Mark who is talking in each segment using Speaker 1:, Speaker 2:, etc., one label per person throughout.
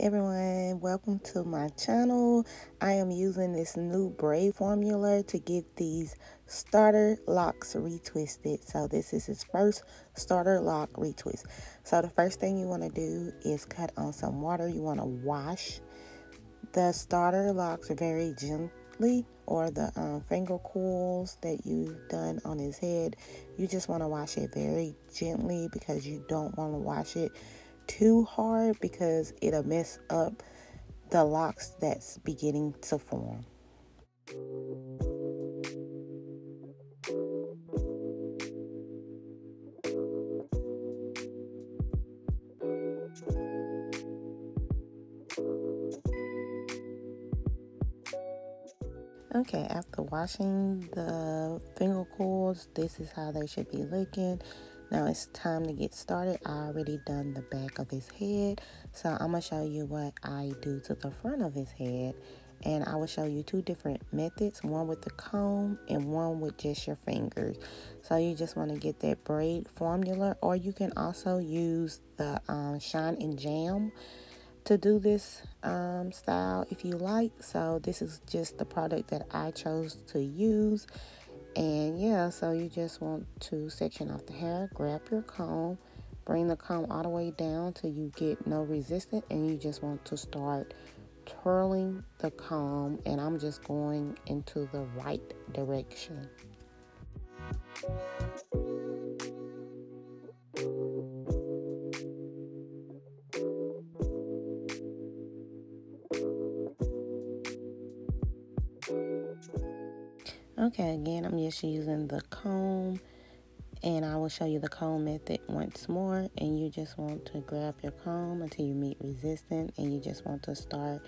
Speaker 1: everyone, welcome to my channel. I am using this new braid formula to get these starter locks retwisted. So this is his first starter lock retwist. So the first thing you want to do is cut on some water. You want to wash the starter locks very gently, or the finger coils that you've done on his head. You just want to wash it very gently because you don't want to wash it too hard because it'll mess up the locks that's beginning to form. Okay, after washing the finger coils, this is how they should be looking. Now it's time to get started. I already done the back of his head, so I'm gonna show you what I do to the front of his head, and I will show you two different methods, one with the comb and one with just your fingers. So you just want to get that braid formula, or you can also use the shine and jam to do this style if you like. So this is just the product that I chose to use. And yeah, so you just want to section off the hair, grab your comb, bring the comb all the way down till you get no resistance, and you just want to start twirling the comb, and I'm just going into the right direction. Okay, again, I'm just using the comb, and I will show you the comb method once more. And you just want to grab your comb until you meet resistance, and you just want to start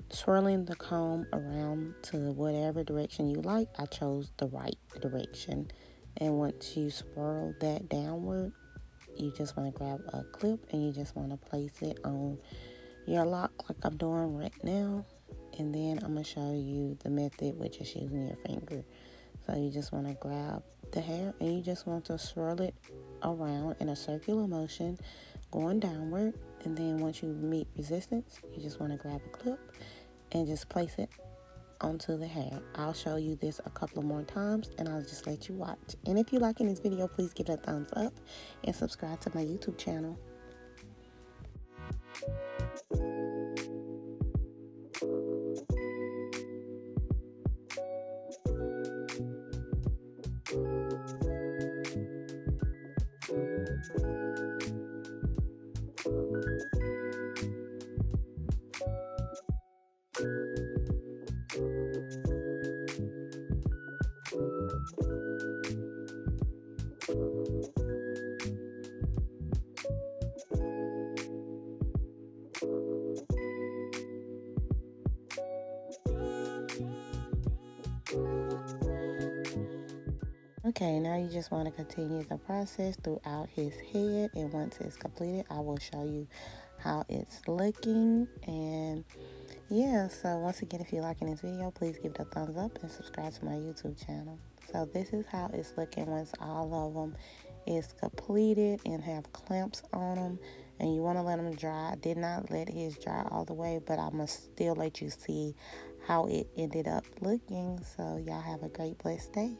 Speaker 1: swirling the comb around to whatever direction you like. I chose the right direction. And once you swirl that downward, you just want to grab a clip and you just want to place it on your lock like I'm doing right now. And then I'm going to show you the method with just using your finger. So you just want to grab the hair and you just want to swirl it around in a circular motion going downward. And then once you meet resistance, you just want to grab a clip and just place it onto the hair. I'll show you this a couple of more times and I'll just let you watch. And if you're liking this video, please give it a thumbs up and subscribe to my YouTube channel. Okay, now you just want to continue the process throughout his head, and once it's completed, I will show you how it's looking. And yeah, so once again, if you're liking this video, please give it a thumbs up and subscribe to my YouTube channel. So this is how it's looking once all of them is completed and have clamps on them, and you want to let them dry. I did not let his dry all the way, but I must still let you see how it ended up looking. So y'all have a great blessed day.